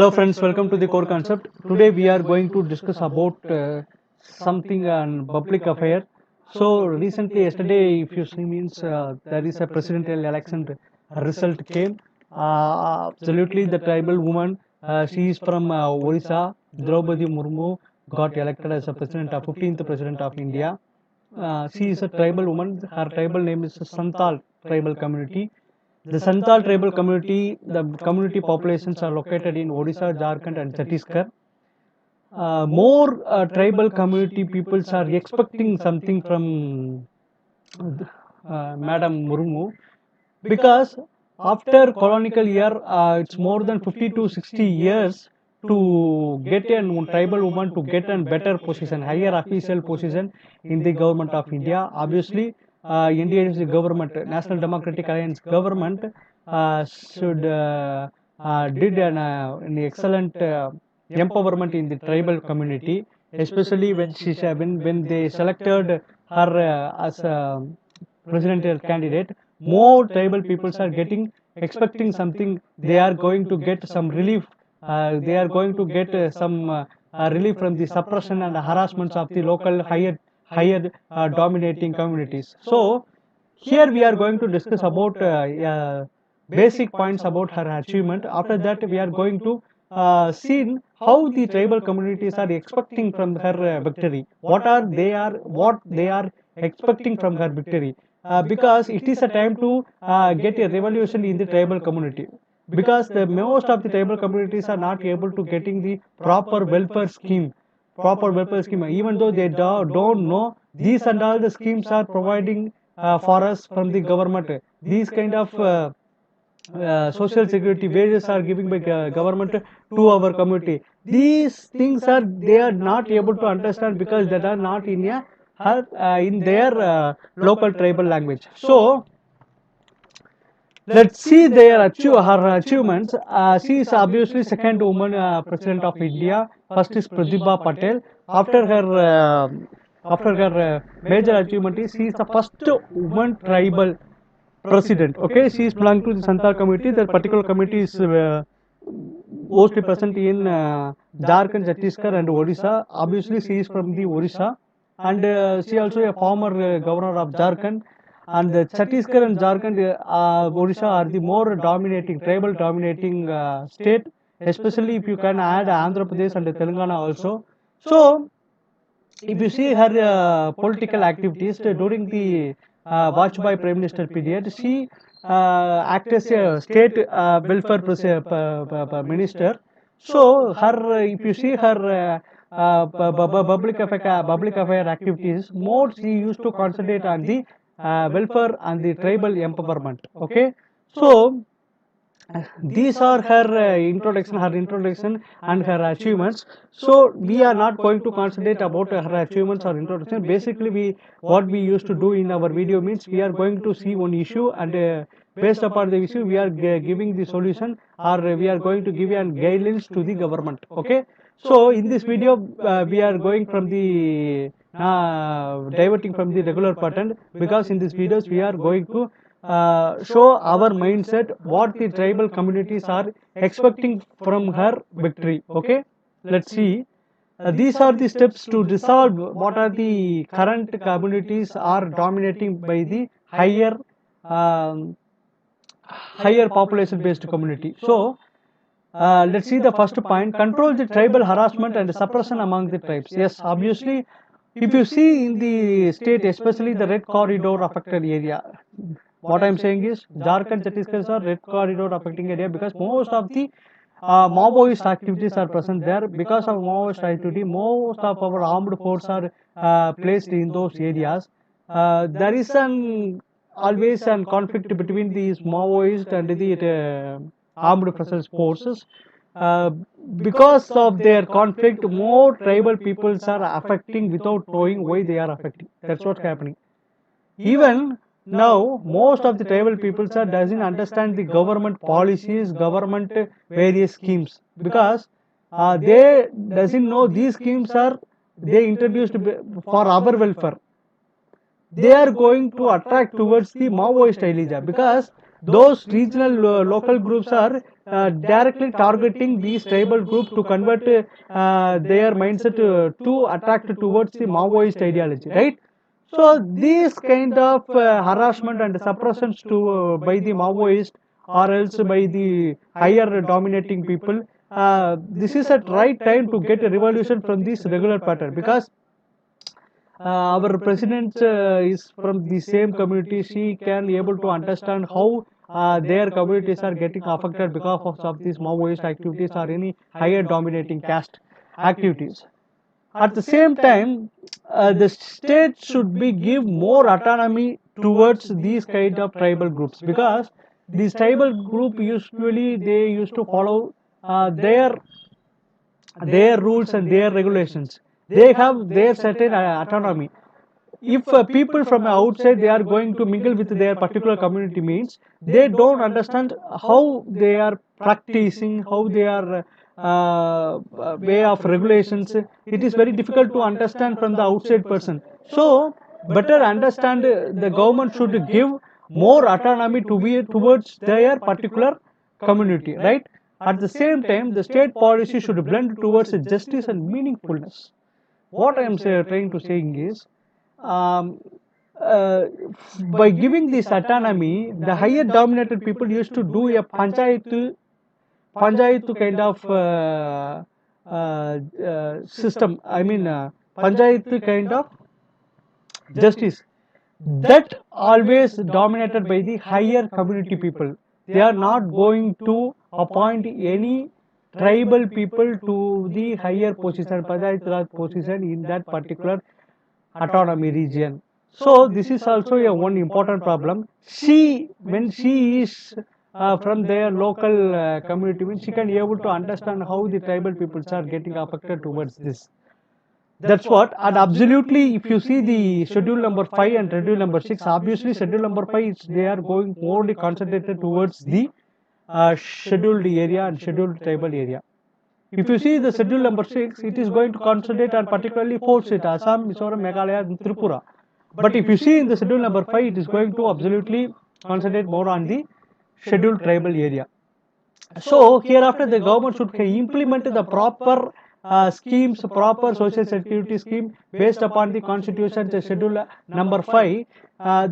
Hello friends, welcome to the core concept. Today we are going to discuss about something on public affair. So recently, yesterday, if you see means there is a presidential election result came. Absolutely, the tribal woman, she is from Odisha, Droupadi Murmu, got elected as a president of 15th president of India. She is a tribal woman. Her tribal name is Santal tribal community. The Santal tribal community, the community populations are located in Odisha, Jharkhand, and Chhattisgarh. More tribal community peoples are expecting something from Madam Murmu because after colonial year, it's more than 50 to 60 years to get a tribal woman to get a better position, higher official position in the government of India. Obviously, India's government, National Democratic Alliance government, should did an excellent empowerment in the tribal community, especially when they selected her as a presidential candidate. More tribal peoples are getting expecting something. They are going to get some relief. They are going to get some relief from the suppression and harassments of the local higher dominating communities. So here we are going to discuss about basic points about her achievement. After that, we are going to see how the tribal communities are expecting from her victory. What they are expecting from her victory. Because it is a time to get a revolution in the tribal community. Because the most of the tribal communities are not able to getting the proper welfare scheme, even though they don't know these and all the schemes are providing for us from the government. These kind of social security wages are giving by government to our community. These things are they are not able to understand because they are not in in their local tribal language. So let's see her achievements. She is obviously second woman president of India. First is Pratibha Patel. After her major achievement is she is the first woman tribal president. Okay, she is belong to the Santal community. That particular community is mostly present in Jharkhand, Chhattisgarh, and Odisha. Obviously, she is from the Odisha, and she also a former governor of Jharkhand. And Chhattisgarh and Jharkhand, Odisha are the more dominating, tribal dominating state, especially if you can add Andhra Pradesh and Telangana also. So, if you see her political activities during the Vajpayee Prime Minister period, she acted as a state welfare minister. So, if you see her public affair activities, more she used to concentrate on the welfare and the tribal empowerment. Okay, so these are her introduction and her achievements. So we are not going to concentrate about her achievements or introduction. Basically, what we used to do in our video means we are going to see one issue, and based upon the issue we are giving the solution, or we are going to give an guidelines to the government. Okay, so in this video we are going from the diverting from the regular pattern, because in these videos we are going to show our mindset, what the tribal communities are expecting from her victory. Okay, let's see. These are the steps to resolve what are the current communities are dominating by the um, higher population based community. So let's see the first point: control the tribal harassment and suppression among the tribes. Yes, obviously, if you see in the state, especially the red corridor affected area, what I'm saying is Jharkhand, Chhattisgarh are red corridor affecting area, because most of the Maoist activities are present there. Because of Maoist activity, most of our armed forces are placed in those areas. There is always an conflict between these Maoist and the armed forces. Uh, because of their conflict, more tribal peoples are affecting without knowing why they are affecting. That's what's happening. Even now, most of the tribal peoples are doesn't understand the government policies, government various schemes, because they doesn't know these schemes are they introduced for our welfare. They are going to attract towards the Maoist ideology, because those regional local groups are directly targeting these tribal group to convert their mindset to attract towards the Maoist ideology, right? So these kind of harassment and suppressions to by the Maoist or else by the higher dominating people, this is a right time to get a revolution from this regular pattern, because our president is from the same community. She can able to understand how their communities are getting affected because of these Maoist activities or any higher dominating caste activities. At the same time, the state should be give more autonomy towards these kind of tribal groups, because these tribal group usually they used to follow their rules and their regulations. They have their certain autonomy. If people from outside they are going to mingle with their particular community, means they don't understand how they are practicing, how they are way of regulations. It is very difficult to understand from the outside person. So better understand, the government should give more autonomy to be towards their particular community, right? At the same time, the state policy should blend towards justice and meaningfulness. What I am trying to saying is, um, uh, by giving this autonomy, the higher dominated people used to do a panchayat kind of system. I mean, panchayat kind of justice that always dominated by the higher community people. They are not going to appoint any tribal people to the higher position, panchayat raj position in that particular autonomy region. So this is also a one important problem. She, when she is from their local community, when she can able to understand how the tribal peoples are getting affected towards this. That's what. And absolutely, if you see the schedule number 5 and schedule number 6, obviously schedule number 5, they are going morely concentrated towards the scheduled area and scheduled tribal area. If you see the schedule number 6, it is going to concentrate on particularly 4 states: Assam, Mizoram, Meghalaya, and Tripura. But if you see in the schedule number 5, it is going to absolutely concentrate more on the scheduled tribal area. So hereafter the government should implement the proper schemes, proper social security scheme based upon the constitution schedule number 5.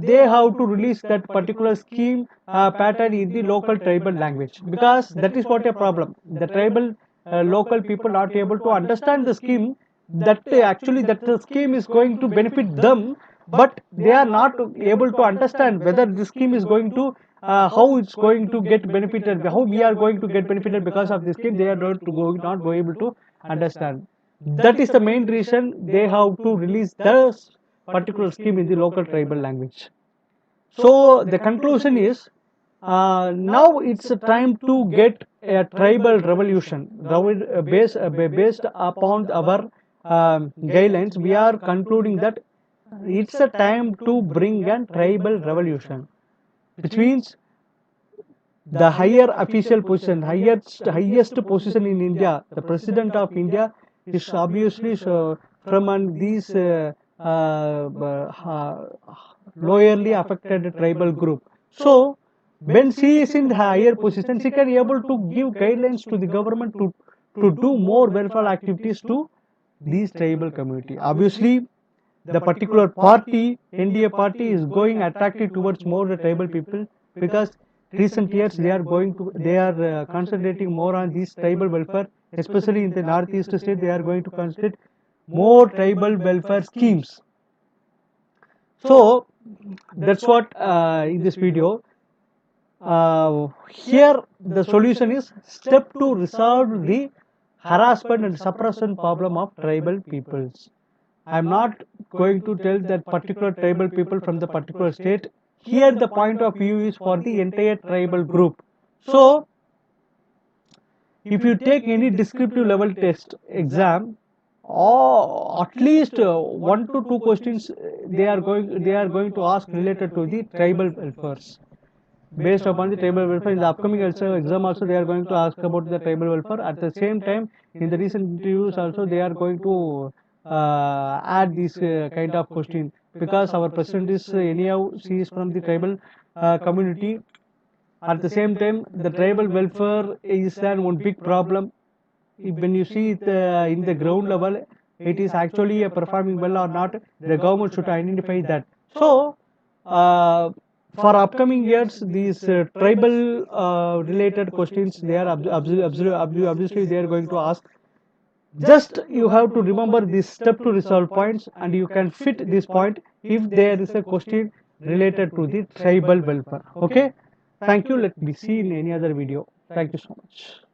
They have to release that particular scheme pattern in the local tribal language, because that is what a problem. The tribal local people not able to understand the scheme, that actually that the scheme is going to benefit them, but they are not able to understand whether the scheme is going to how it's going to get benefited, how we are going to get benefited because of this scheme. They are not go able to understand. That is the main reason they have to release the particular scheme in the local tribal language. So the conclusion is, now it's a time to get a tribal revolution based upon our guidelines. We are concluding that it's a time to bring a tribal revolution, which means the higher official position, highest position in India, the president of India is obviously from these lowerly affected tribal group. So when she is in the higher position, she can able to give guidelines to the government to do more welfare activities to these tribal community. Obviously, the particular party, NDA party, is going attracted towards more the tribal people, because recent years they are concentrating more on these tribal welfare, especially in the northeast state. They are going to concentrate more tribal welfare schemes. So that's what in this video. Here the solution is step to resolve the harassment and suppression problem of tribal peoples. I am not going to tell that particular tribal people from the particular state. Here the point of view is for the entire tribal group. So if you take any descriptive level test exam, or at least 1 to 2 questions they are going to ask related to the tribal welfares. Based upon the tribal welfare, in the upcoming exam also they are going to ask about the tribal welfare. At the same time, in the recent interviews also they are going to add this kind of question, because our president is anyhow she is from the tribal community. At the same time, the tribal welfare is an one big problem. When you see it in the ground level, it is actually performing well or not. The government should identify that. So, uh, for upcoming years, these tribal related questions, they are obviously they are going to ask. Just you have to remember this step to resolve points, and you can fit this point if there is a question related to the tribal welfare. Okay, thank you. Let me see in any other video. Thank you so much.